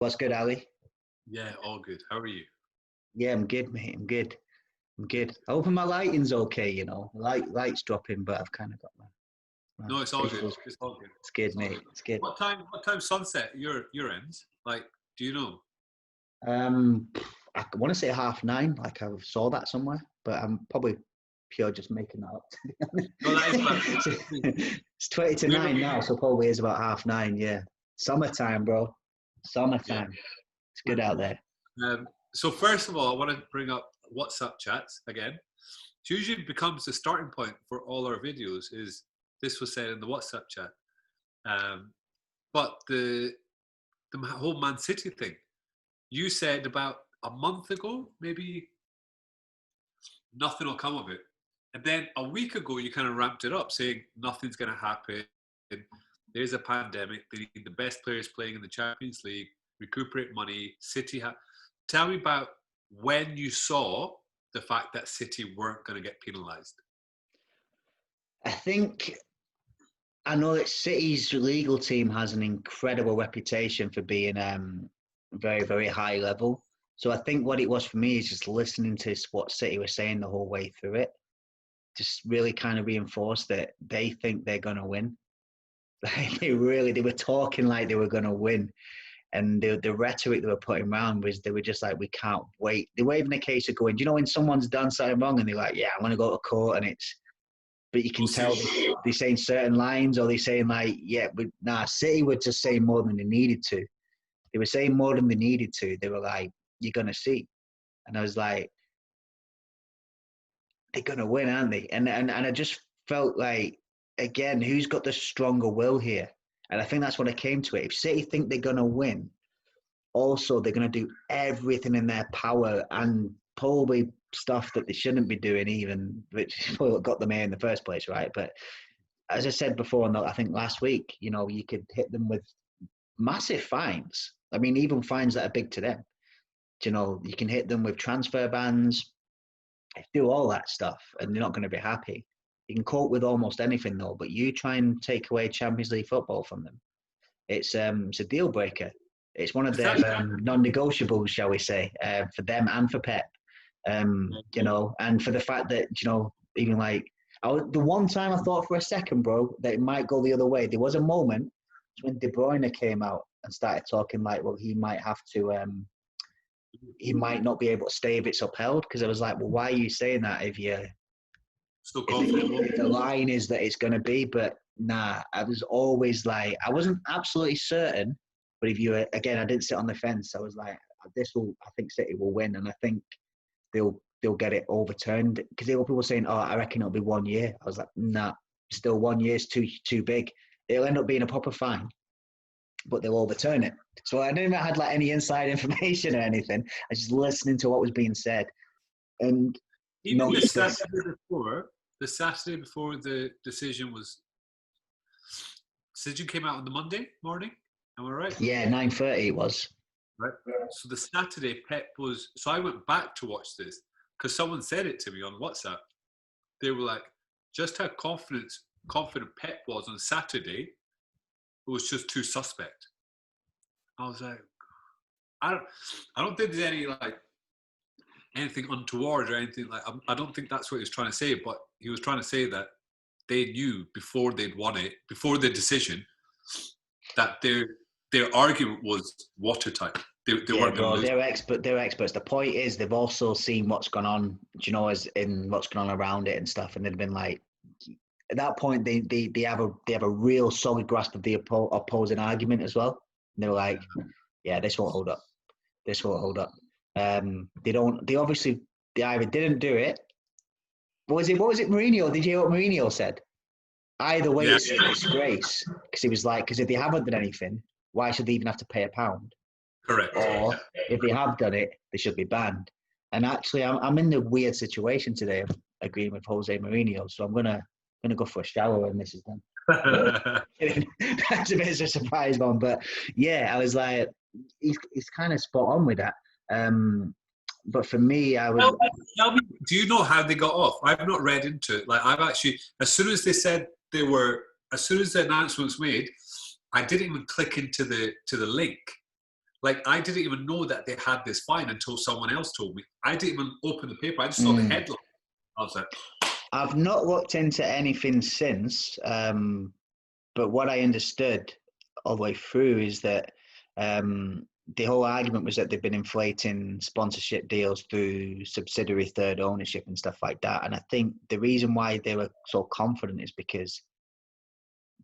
What's good, Ali? Yeah, all good. How are you? Yeah, I'm good, mate. I'm good. I'm good. I hope my lighting's okay, Light's dropping, but I've kind of got my No, it's all good. visuals. It's all good. It's good, It's all mate. good. It's good. What time sunset your end? Like, do you know? Um, I want to say 9:30, like I saw that somewhere, but I'm probably pure just making that up, to be No, that is about honest. It's 20 to where are 9 you? now, so probably is about 9:30, yeah. Summertime, bro. Yeah. Summertime. It's good out there. So first of all, I want to bring up WhatsApp chats again. It usually becomes the starting point for all our videos. Is this was said in the WhatsApp chat? Um, but the whole Man City thing. You said about a month ago, maybe nothing will come of it. And then a week ago, you kind of ramped it up, saying nothing's going to happen. There's a pandemic. They need the best players playing in the Champions League, recuperate money. Tell me about when you saw the fact that City weren't going to get penalised. I think I know that City's legal team has an incredible reputation for being very, very high level. So I think what it was for me is just listening to what City was saying the whole way through it, just really kind of reinforced that they think they're going to win. They were talking like they were going to win. And the rhetoric they were putting around was they were just like, we can't wait. They were even a case of going, do you know when someone's done something wrong and they're like, yeah, I'm going to go to court and but you can We'll tell see. they're saying certain lines or they're saying like, yeah, but nah, City were just saying more than they needed to. They were saying more than they needed to. They were like, you're going to see. And I was like, they're going to win, aren't they? And I just felt like, again, who's got the stronger will here? And I think that's what I came to it. If City think they're going to win, also they're going to do everything in their power and probably stuff that they shouldn't be doing even, which got them here in the first place, right? But as I said before, I think last week, you could hit them with massive fines. I mean, even fines that are big to them. You can hit them with transfer bans, do all that stuff, and they're not going to be happy. You can cope with almost anything, though, but you try and take away Champions League football from them. It's a deal breaker. It's one of It's their actually, non-negotiables, shall we say, for them and for Pep. And for the fact that even like the one time I thought for a second, bro, that it might go the other way. There was a moment when De Bruyne came out and started talking like, well, he might have to, he might not be able to stay if it's upheld. Because I was like, well, why are you saying that if so confident. if the line is that it's going to be? But nah, I was always like, I wasn't absolutely certain. But if you again, I didn't sit on the fence. I was like, I think City will win, and I think they'll get it overturned because there were people saying, "Oh, I reckon it'll be 1 year." I was like, "Nah, still 1 year's too big. It'll end up being a proper fine, but they'll overturn it." So I didn't even have like any inside information or anything. I was just listening to what was being said, and Even noticed this. the Saturday before the decision came out on the Monday morning. Am I right? Yeah, 9:30 it was. Right. So the Saturday Pep was. So I went back to watch this because someone said it to me on WhatsApp. They were like, just how confident Pep was on Saturday. It was just too suspect. I was like, I don't think there's any like anything untoward or anything like. I don't think that's what he was trying to say. But he was trying to say that they knew before they'd won it, before the decision, that their argument was watertight. They Yeah, weren't going to bro, lose. they're expert. They're experts. The point is, they've also seen what's gone on. As in what's gone on around it and stuff, and they've been like, at that point, they have a real solid grasp of the opposing argument as well. And they're like, yeah, this won't hold up. This won't hold up. They don't. They obviously they either didn't do it. What was it? Mourinho? Did you hear what Mourinho said? Either way, Yeah, it's a disgrace because he was like, because if they haven't done anything, why should they even have to pay £1? correct. Or Yeah. if they have done it, they should be banned. And actually, I'm in the weird situation today of agreeing with Jose Mourinho, so I'm gonna go for a shower when this is done. That's a bit of a surprise one, but yeah, I was like, he's kind of spot on with that. But for me, I was Tell me, do you know how they got off? I've not read into it. Like I've actually, as soon as they said as soon as the announcement was made, I didn't even click into the link. Like, I didn't even know that they had this fine until someone else told me. I didn't even open the paper. I just saw the headline. I was like, I've not looked into anything since, but what I understood all the way through is that the whole argument was that they've been inflating sponsorship deals through subsidiary third ownership and stuff like that. And I think the reason why they were so confident is because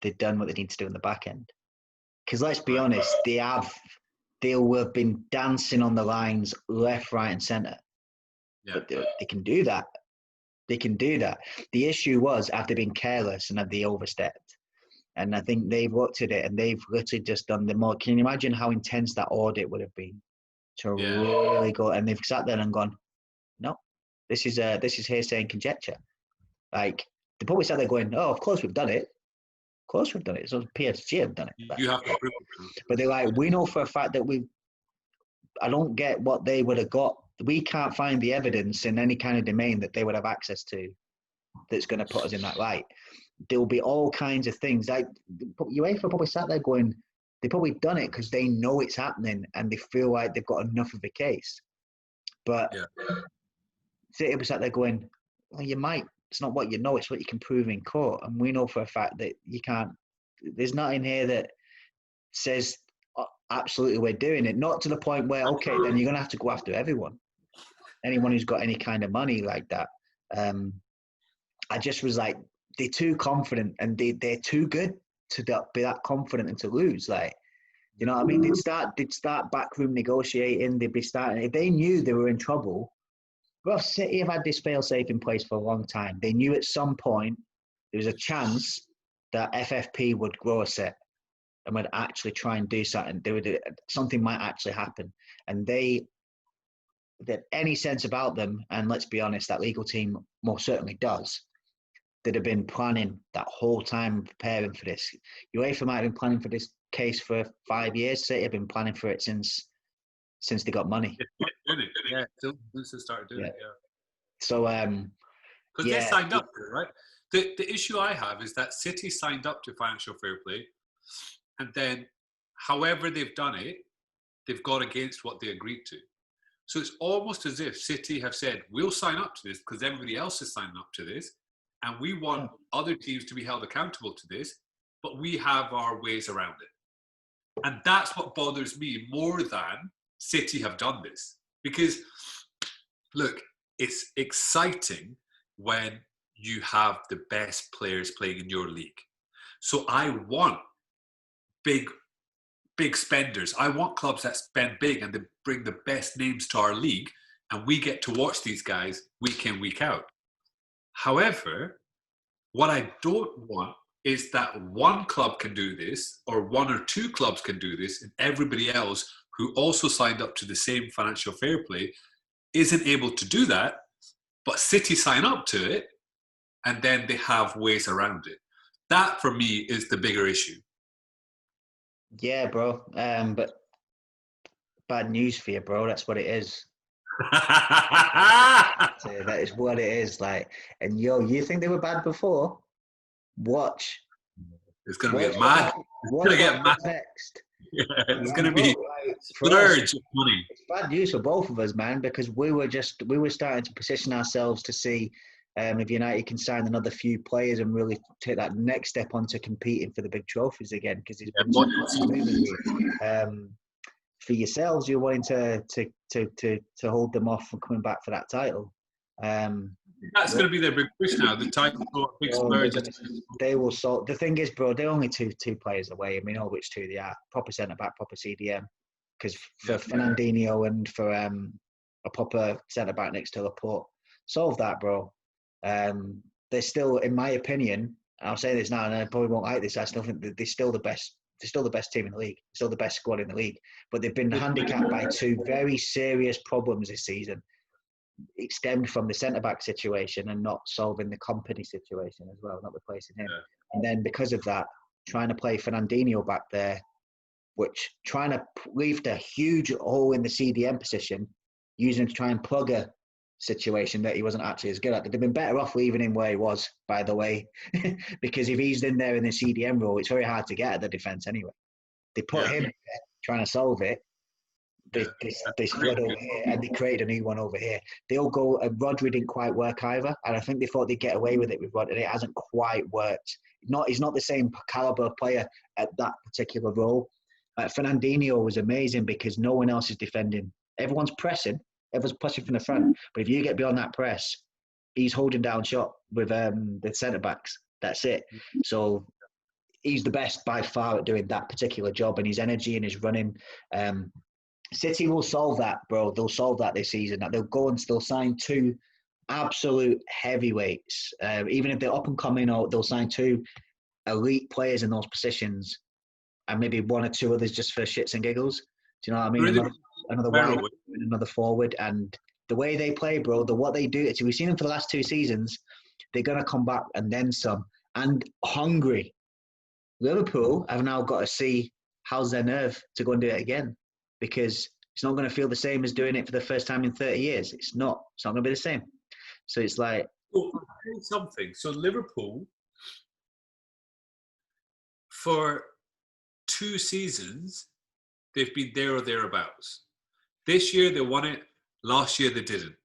they've done what they need to do in the back end. Because let's be honest, they will have been dancing on the lines left, right, and centre. yeah. But they can do that. They can do that. The issue was, have they been careless and have they overstepped? And I think they've looked at it and they've literally just done the more. Can you imagine how intense that audit would have been to really go? And they've sat there and gone, no, this is hearsay and conjecture. Like, they probably sat there going, oh, of course we've done it. Of course we've done it. So PSG have done it. You have to prove it. But they're like, we know for a fact that I don't get what they would have got. We can't find the evidence in any kind of domain that they would have access to that's going to put us in that light. There'll be all kinds of things. Like, UEFA probably sat there going, they've probably done it because they know it's happening and they feel like they've got enough of a case. But City sat there going, well, you might. It's not what you know, it's what you can prove in court. And we know for a fact that you can't. There's nothing here that says absolutely we're doing it. Not to the point where, okay, then you're going to have to go after everyone. Anyone who's got any kind of money like that. I just was like, they're too confident and they're too good to be that confident and to lose. Like, you know what I mean? They'd start backroom negotiating. They'd be starting. If they knew they were in trouble, well, City have had this fail-safe in place for a long time. They knew at some point there was a chance that FFP would grow a set and would actually try and do something. Something might actually happen. And they had any sense about them, and let's be honest, that legal team most certainly does. They'd have been planning that whole time, preparing for this. UEFA might have been planning for this case for 5 years. City have been planning for it since they got money. Yeah, since they started doing it, yeah. So, because they signed up to it, right? The issue I have is that City signed up to financial fair play, and then however they've done it, they've gone against what they agreed to. So it's almost as if City have said, we'll sign up to this because everybody else is signing up to this, and we want other teams to be held accountable to this, but we have our ways around it. And that's what bothers me more than City have done this. Because, look, it's exciting when you have the best players playing in your league. So I want big spenders. I want clubs that spend big and they bring the best names to our league, and we get to watch these guys week in, week out. However, what I don't want is that one club can do this, or one or two clubs can do this, and everybody else who also signed up to the same financial fair play isn't able to do that, but City sign up to it, and then they have ways around it. That, for me, is the bigger issue. Yeah, bro. But bad news for you, bro. That's what it is. That is what it is. Like, and you think they were bad before? Watch. It's going to be mad. It's going to get mad next. Yeah, it's going to be splurge of money. It's bad news for both of us, man, because we were starting to position ourselves to see if United can sign another few players and really take that next step onto competing for the big trophies again. Because it's been for yourselves, you're wanting to hold them off from coming back for that title. That's going to be their big push now. The title, big splurge. They will sort. The thing is, bro, they're only two players away. I mean, know which two they are: proper centre back, proper CDM. Because for Fernandinho and for a proper centre back next to Laporte, solve that, bro. They're still, in my opinion, I'll say this now, and I probably won't like this. I still think that they're still the best. They're still the best team in the league. Still the best squad in the league. But they've been handicapped by two very serious problems this season. It stemmed from the centre-back situation and not solving the company situation as well, not replacing him. Yeah. And then because of that, trying to play Fernandinho back there, which trying to leave a huge hole in the CDM position, using him to try and plug a situation that he wasn't actually as good at. They'd have been better off leaving him where he was, by the way, because if he's in there in the CDM role, it's very hard to get at the defence anyway. They put him there trying to solve it, this flood over here, and they created a new one over here. They'll go, and Rodri didn't quite work either, and I think they thought they'd get away with it with Rodri, and it hasn't quite worked. He's not the same caliber player at that particular role. Fernandinho was amazing because no one else is defending. Everyone's pressing from the front, but if you get beyond that press, he's holding down shot with the centre backs. That's it. So he's the best by far at doing that particular job, and his energy and his running. City will solve that, bro. They'll solve that this season. They'll go and still sign two absolute heavyweights. Even if they're up and coming, or they'll sign two elite players in those positions, and maybe one or two others just for shits and giggles. Do you know what I mean? Another wide, another forward, and the way they play, bro, what they do. We've seen them for the last 2 seasons. They're gonna come back and then some, and hungry. Liverpool have now got to see how's their nerve to go and do it again, because it's not going to feel the same as doing it for the first time in 30 years. It's not going to be the same. So it's like... Well, something. So Liverpool, for 2 seasons, they've been there or thereabouts. This year they won it. Last year they didn't.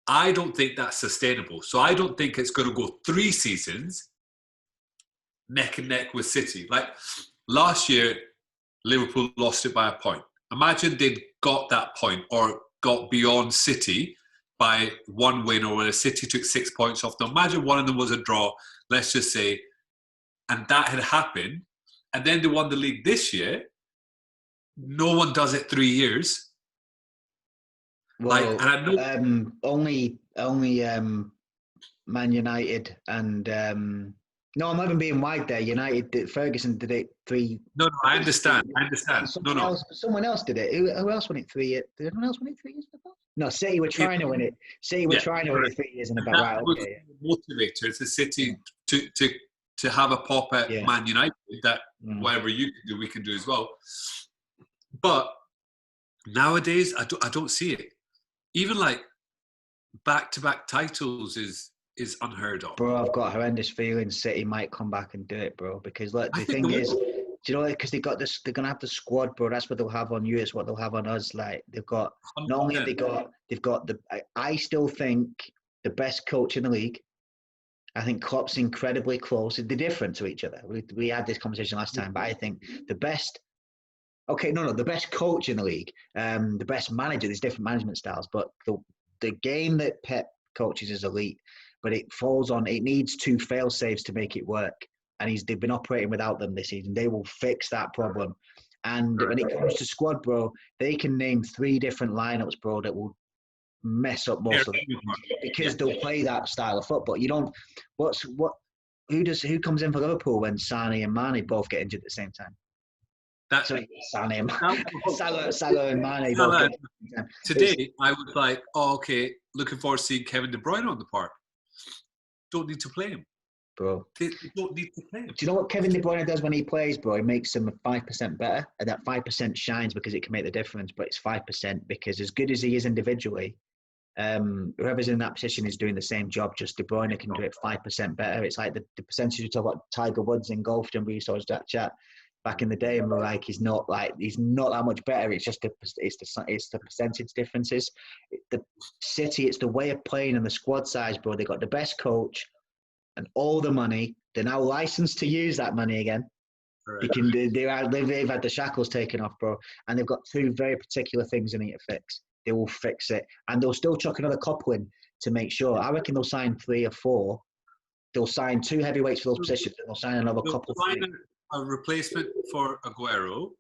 I don't think that's sustainable. So I don't think it's going to go 3 seasons neck and neck with City. Like last year, Liverpool lost it by a point. Imagine they'd got that point or got beyond City by 1 win, or where City took 6 points off them. Imagine one of them was a draw, let's just say, and that had happened, and then they won the league this year. No one does it 3 years. Well, and I know only Man United and no, I'm not even being wide there. United, Ferguson did it 3. No, I understand. Someone else did it. Who else won it 3 years? Did anyone else win it 3 years before? No, City were trying to win it. City were trying to win it 3 years in about. Right, okay. Motivator to City to have a pop at Man United. That whatever you can do, we can do as well. But nowadays, I don't see it. Even like back-to-back titles is unheard of. Bro, I've got horrendous feelings City might come back and do it, bro. Because look, the thing is, do you know, because they're going to have the squad, bro. That's what they'll have on you. It's what they'll have on us. Like they've got, not only have they've got the. I still think the best coach in the league. I think Klopp's incredibly close. They're different to each other. We had this conversation last time, but I think the best. Okay, the best coach in the league, the best manager. There's different management styles, but the game that Pep coaches is elite. But it needs 2 fail-safes to make it work. And they've been operating without them this season. They will fix that problem. And when it comes to squad, bro, they can name 3 different lineups, bro, that will mess up most of them. Because they'll play that style of football. You don't... Who comes in for Liverpool when Sané and Mane both get injured at the same time? Salah and Mane. Today, I was like, okay, looking forward to seeing Kevin De Bruyne on the park. Don't need to play him. Bro. They don't need to play him. Do you know what Kevin De Bruyne does when he plays, bro? He makes them 5% better. And that 5% shines because it can make the difference. But it's 5% because as good as he is individually, whoever's in that position is doing the same job. Just De Bruyne can do it 5% better. It's like the percentage you talk about Tiger Woods in golf. Remember you saw that chat back in the day, and we're like, he's not that much better. It's just it's the percentage differences. The City, it's the way of playing and the squad size, bro. They got the best coach and all the money. They're now licensed to use that money again. Right. They've had the shackles taken off, bro, and they've got 2 very particular things they need to fix. They will fix it, and they'll still chuck another couple in to make sure. I reckon they'll sign 3 or 4. They'll sign 2 heavyweights for those positions, and they'll sign another couple. A replacement for Aguero.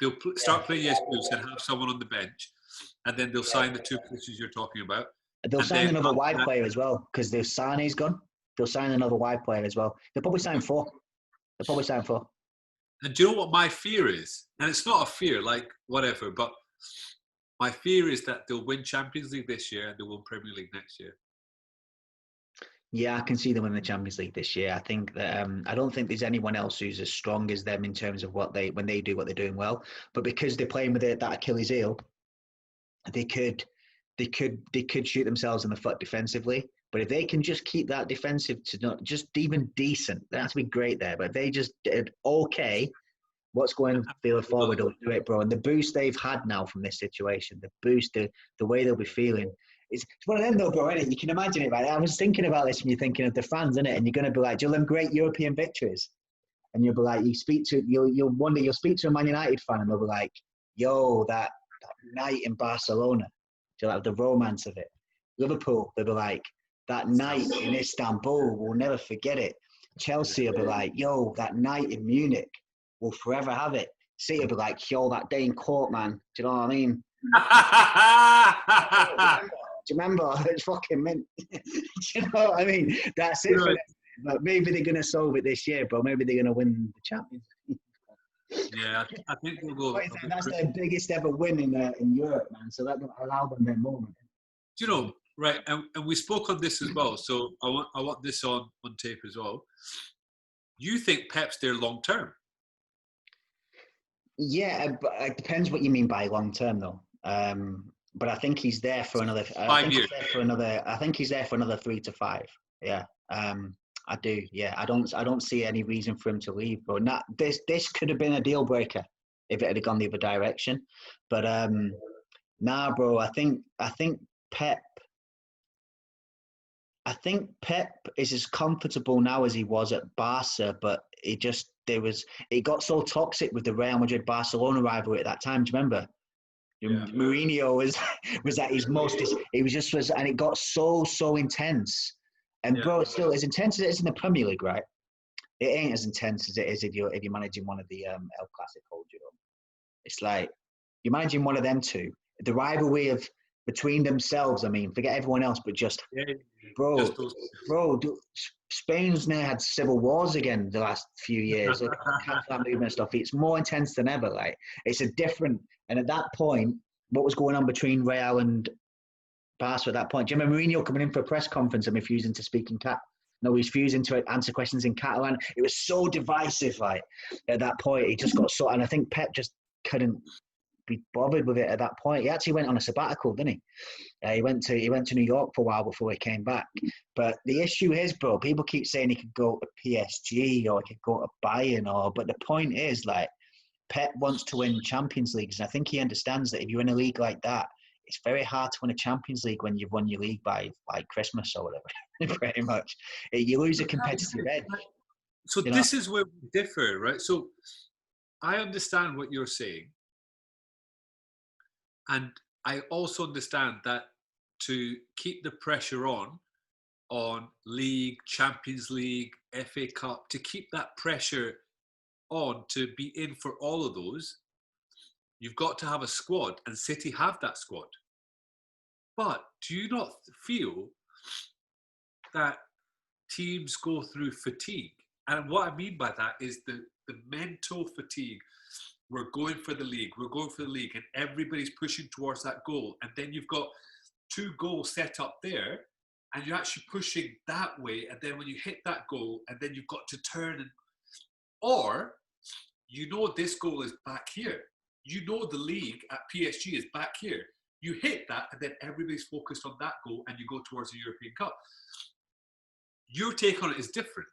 They'll start playing Jesus and have someone on the bench, and then they'll sign the 2 positions you're talking about. They'll sign another wide player as well, because if Sané's gone, they'll sign another wide player as well. They'll probably sign 4. And do you know what my fear is? And it's not a fear, like whatever, but my fear is that they'll win Champions League this year and they'll win Premier League next year. Yeah, I can see them in the Champions League this year. I think that I don't think there's anyone else who's as strong as them in terms of when they do what they're doing well. But because they're playing with that Achilles heel, they could shoot themselves in the foot defensively. But if they can just keep that defensive to not just even decent, that's be great there. But if they just did okay, What's going feeling forward will do it, bro. And the boost they've had now from this situation, the boost, the way they'll be feeling, it's one of them though, bro, innit? You can imagine it, right? I was thinking about this when you're thinking of the fans, innit? And you're going to be like, do you them great European victories? And you'll be like, you'll wonder, you'll speak to a Man United fan and they'll be like, yo, that night in Barcelona, do you like the romance of it? Liverpool, they'll be like, that night in Istanbul, we'll never forget it. Chelsea will be like, yo, that night in Munich, we'll forever have it. City will be like, yo, that day in court, man. Do you know what I mean? Do you remember? It's fucking mint. Do you know what I mean? That's it. Right. But maybe they're going to solve it this year, bro. Maybe they're going to win the Champions League. Yeah, I think we'll go. That's their biggest ever win in Europe, man. So that will allow them their moment. Do you know, right? And we spoke on this as well. So I want this on tape as well. You think Pep's there long term? Yeah, but it depends what you mean by long term, though. But I think he's there for another 5 years. I think he's there for another 3 to 5. Yeah. I do. Yeah. I don't see any reason for him to leave. But this could have been a deal breaker if it had gone the other direction. But nah, bro. I think Pep. I think Pep is as comfortable now as he was at Barca, but it got so toxic with the Real Madrid Barcelona rivalry at that time. Do you remember? Yeah. Mourinho was at his most. And it got so intense. And bro, it's still as intense as it is in the Premier League, right? It ain't as intense as it is if you're managing one of the El Clasico. You know, it's like you're managing one of them two. The rivalry of between themselves. I mean, forget everyone else, but Spain's now had civil wars again the last few years. And stuff. It's more intense than ever. Like it's a different. And at that point, what was going on between Real and Barca at that point? Do you remember Mourinho coming in for a press conference and refusing to speak in No, he's refusing to answer questions in Catalan. It was so divisive. Like at that point, he just got so. And I think Pep just couldn't be bothered with it at that point. He actually went on a sabbatical, didn't he? He went to New York for a while before he came back. But the issue is, bro, people keep saying he could go to PSG or he could go to Bayern, but the point is, like, Pep wants to win Champions Leagues, and I think he understands that if you're in a league like that, it's very hard to win a Champions League when you've won your league by like Christmas or whatever. Pretty much, you lose a competitive edge. So this is where we differ, right? So I understand what you're saying. And I also understand that to keep the pressure on League, Champions League, FA Cup, to keep that pressure on to be in for all of those, you've got to have a squad, and City have that squad. But do you not feel that teams go through fatigue? And what I mean by that is the mental fatigue. We're going for the league, and everybody's pushing towards that goal. And then you've got 2 goals set up there, and you're actually pushing that way. And then when you hit that goal, and then you've got to turn, or you know this goal is back here. You know the league at PSG is back here. You hit that, and then everybody's focused on that goal, and you go towards the European Cup. Your take on it is different.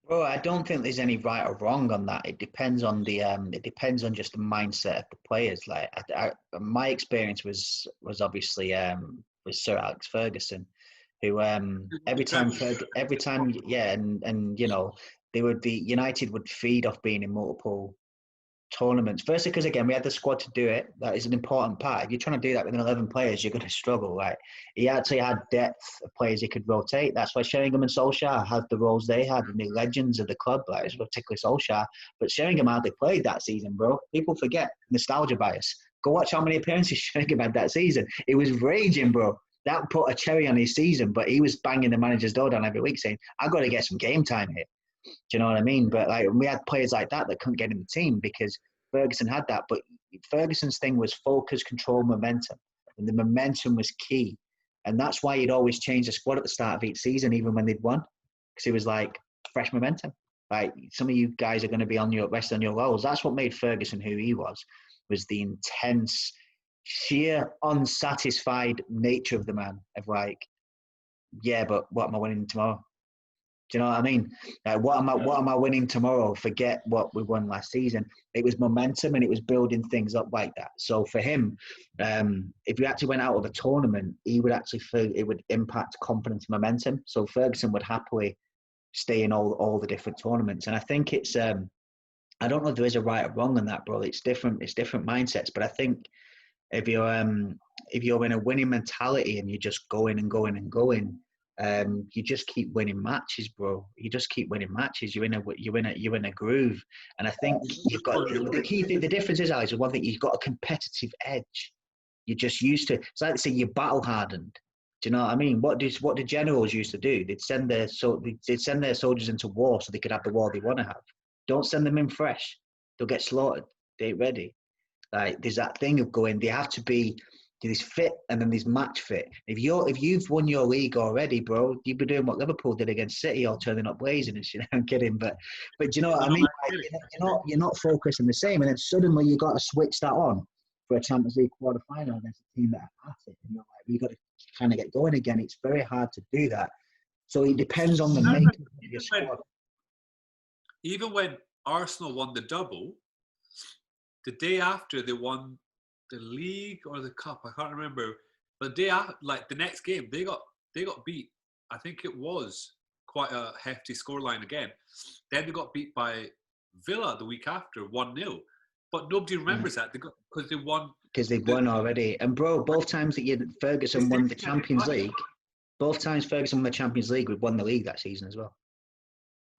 Well, I don't think there's any right or wrong on that. It depends on it depends on just the mindset of the players. Like my experience was obviously with Sir Alex Ferguson, who every time, yeah, and you know, United would feed off being in multiple tournaments. Firstly, because again, we had the squad to do it. That is an important part. If you're trying to do that with 11 players, you're going to struggle. Like he actually had depth of players he could rotate. That's why Sheringham and Solskjaer had the roles they had, and the legends of the club, like particularly Solskjaer. But Sheringham hardly played that season, bro. People forget nostalgia bias. Go watch how many appearances Sheringham had that season. He was raging, bro. That put a cherry on his season, but he was banging the manager's door down every week, saying, "I've got to get some game time here." Do you know what I mean? But like we had players like that couldn't get in the team because Ferguson had that. But Ferguson's thing was focus, control, momentum. And the momentum was key. And that's why he'd always change the squad at the start of each season, even when they'd won. Because he was like, fresh momentum. Like, some of you guys are going to be on your rest on your laurels. That's what made Ferguson who he was the intense, sheer, unsatisfied nature of the man. Of like, yeah, but what am I winning tomorrow? Do you know what I mean? What am I winning tomorrow? Forget what we won last season. It was momentum and it was building things up like that. So for him, if he actually went out of a tournament, he would actually feel it would impact confidence, momentum. So Ferguson would happily stay in all the different tournaments. And I think it's I don't know if there is a right or wrong on that, bro. It's different mindsets. But I think if you're in a winning mentality and you're just going and going and going, you just keep winning matches, bro. You just keep winning matches. You're in a groove. And I think you've got the key thing. The difference is, Alex, one thing, you've got a competitive edge. You're just used to. It's like they say you're battle hardened. Do you know what I mean? What the generals used to do? They'd send their soldiers into war so they could have the war they want to have. Don't send them in fresh. They'll get slaughtered. They ain't ready. Like there's that thing of going. They have to be there's fit and then there's match fit. If you've won your league already, bro, you'd be doing what Liverpool did against City, or turning up blazing and shit. I'm kidding, but do you know what I mean? Like, you're not focusing the same, and then suddenly you got to switch that on for a Champions League quarter final against a team that are at it. And you're like, you got to kind of get going again. It's very hard to do that. So it depends on the makeup of your squad. Even when Arsenal won the double, the day after they won the league or the cup, I can't remember. But the day after, like the next game, they got beat. I think it was quite a hefty scoreline again. Then they got beat by Villa the week after, 1-0. But nobody remembers that because they won. Because they've won already. And bro, both times that Ferguson won the Champions League, both times Ferguson won the Champions League, we've won the league that season as well.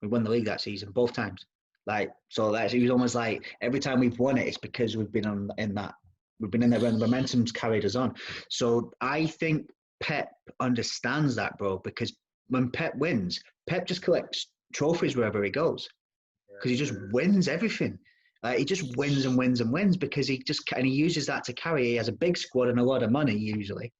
We won the league that season, both times. Like, so it was almost like every time we've won it, it's because we've been in that. We've been in there when the momentum's carried us on. So I think Pep understands that, bro, because when Pep wins, Pep just collects trophies wherever he goes. Because he just wins everything. He just wins and wins and wins because he uses that to carry. He has a big squad and a lot of money usually,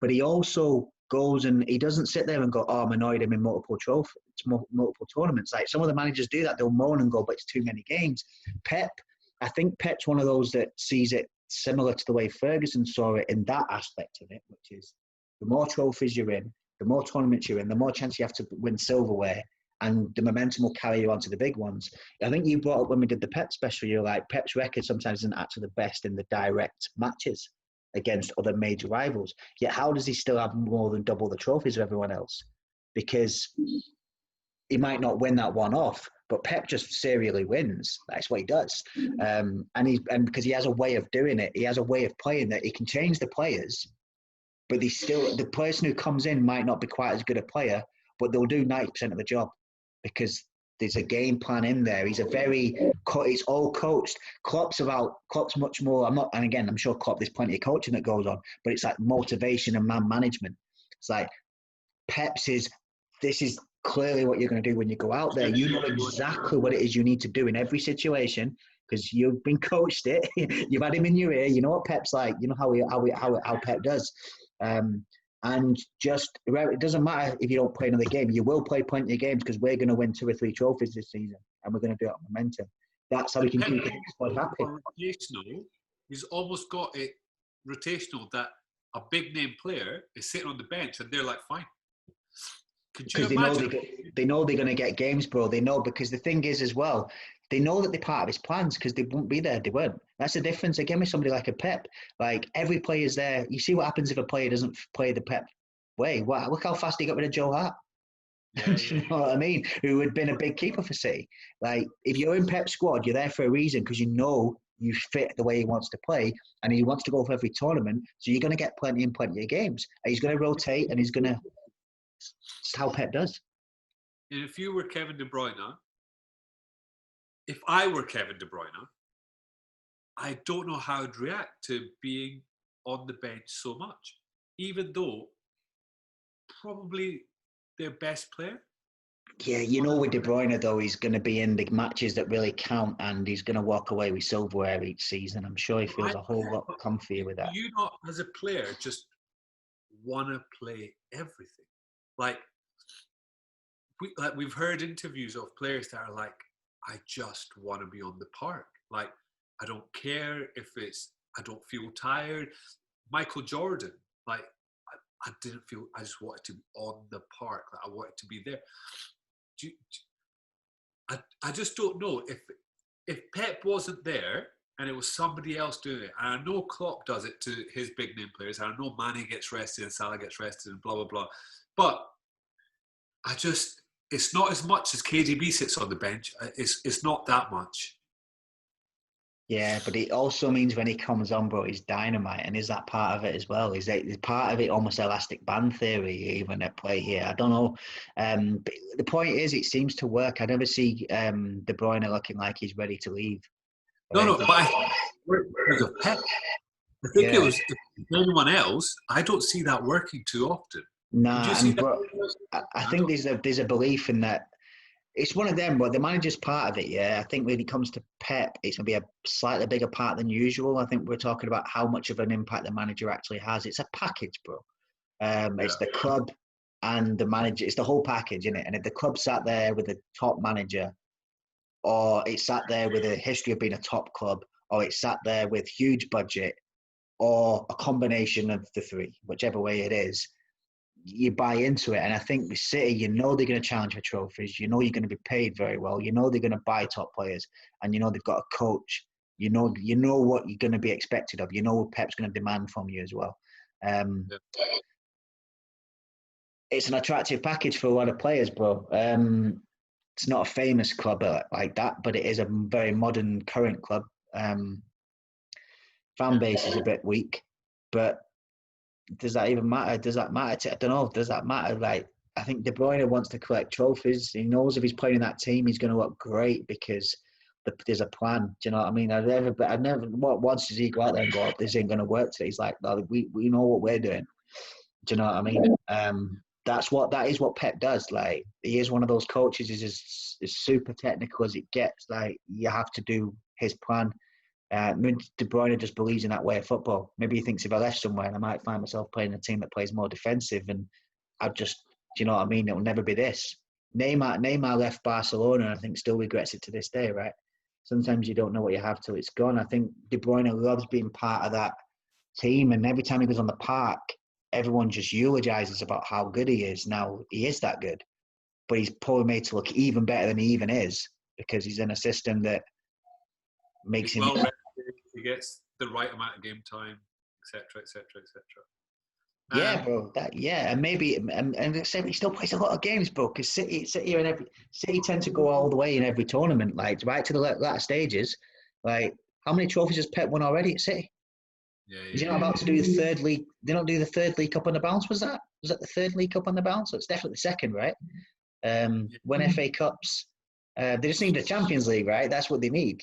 but he also goes and he doesn't sit there and go, "Oh, I'm annoyed. I'm in multiple tournaments." Like some of the managers do that. They'll moan and go, "But it's too many games." I think Pep's one of those that sees it similar to the way Ferguson saw it in that aspect of it, which is the more trophies you're in, the more tournaments you're in, the more chance you have to win silverware. And the momentum will carry you on to the big ones. I think you brought up when we did the Pep special, you're like, Pep's record sometimes isn't actually the best in the direct matches against other major rivals. Yet how does he still have more than double the trophies of everyone else? Because he might not win that one off, but Pep just serially wins. That's what he does. And because he has a way of doing it, he has a way of playing that he can change the players, but the person who comes in might not be quite as good a player, but they'll do 90% of the job. Because there's a game plan in there. It's all coached. Klopp's much more. I'm sure Klopp, there's plenty of coaching that goes on, but it's like motivation and man management. It's like Pep's this is clearly what you're going to do when you go out there. You know exactly what it is you need to do in every situation because you've been coached it. You've had him in your ear. You know what Pep's like. You know how Pep does. And just, it doesn't matter if you don't play another game. You will play plenty of games because we're going to win 2 or 3 trophies this season, and we're going to do it on momentum. That's how we can keep the squad happy. He's almost got it rotational that a big name player is sitting on the bench and they're like, fine. Because they know they're going to get games, bro. They know, because the thing is as well, they know that they're part of his plans because they won't be there. They weren't. That's the difference again with somebody like a Pep. Like every player's there. You see what happens if a player doesn't play the Pep way. Wow, look how fast he got rid of Joe Hart. Yeah. You know what I mean? Who had been a big keeper for City. Like if you're in Pep's squad, you're there for a reason because you know you fit the way he wants to play and he wants to go for every tournament. So you're going to get plenty of games. And he's going to rotate and he's going to. It's how Pep does. And if you were Kevin De Bruyne, if I were Kevin De Bruyne, I don't know how I'd react to being on the bench so much, even though probably their best player. Yeah, you know, with De Bruyne though, he's going to be in the matches that really count, and he's going to walk away with silverware each season. I'm sure he feels a whole lot comfier with that. You not, as a player, just want to play everything. We've heard interviews of players that are like, I just want to be on the park. Like, I don't care if I don't feel tired. Michael Jordan, like, I didn't feel, I just wanted to be on the park. Like, I wanted to be there. do, I just don't know if Pep wasn't there and it was somebody else doing it. And I know Klopp does it to his big name players. And I know Mane gets rested and Salah gets rested and blah blah blah. But it's not as much as KDB sits on the bench. It's not that much. Yeah, but it also means when he comes on, bro, he's dynamite. And is that part of it as well? Is part of it almost elastic band theory even at play here? I don't know. But the point is, it seems to work. I never see De Bruyne looking like he's ready to leave. No, but I think because of Pep. I think it was if anyone else. I don't see that working too often. Nah, Do you see that? bro, I think there's a belief in that. It's one of them, but the manager's part of it, yeah. I think when it comes to Pep, it's going to be a slightly bigger part than usual. I think we're talking about how much of an impact the manager actually has. It's a package, bro. It's the club and the manager. It's the whole package, isn't it? And if the club sat there with a top manager, or it sat there with a history of being a top club, or it sat there with huge budget, or a combination of the three, whichever way it is, you buy into it. And I think with City, you know they're going to challenge for trophies. You know you're going to be paid very well. You know they're going to buy top players, and you know they've got a coach. You know what you're going to be expected of. You know what Pep's going to demand from you as well. It's an attractive package for a lot of players, bro. It's not a famous club like that, but it is a very modern, current club. Fan base is a bit weak, but does that even matter? Does that matter? I don't know. Does that matter? Like, I think De Bruyne wants to collect trophies. He knows if he's playing in that team, he's going to look great because there's a plan. Do you know what I mean? I've never. Once does he go out there and go, "This ain't going to work today"? He's like, "No, we know what we're doing." Do you know what I mean? That is what Pep does. Like, he is one of those coaches. He's as super technical as it gets. Like, you have to do his plan. De Bruyne just believes in that way of football. Maybe he thinks if I left somewhere, I might find myself playing a team that plays more defensive, and I'd just, do you know what I mean? It'll never be this. Neymar left Barcelona, and I think still regrets it to this day, right? Sometimes you don't know what you have till it's gone. I think De Bruyne loves being part of that team, and every time he goes on the park, everyone just eulogizes about how good he is. Now, he is that good, but he's probably made to look even better than he even is because he's in a system that makes him... Well, he gets the right amount of game time, etc., etc., etc. Yeah, bro. And maybe and except he still plays a lot of games, bro. Because City tend to go all the way in every tournament, like right to the latter stages. Like, how many trophies has Pep won already at City? Is he not about to do the third league? They don't do the third League Cup on the bounce. Was that the third League Cup on the bounce? It's definitely the second, right? Win FA Cups. They just need the Champions League, right? That's what they need.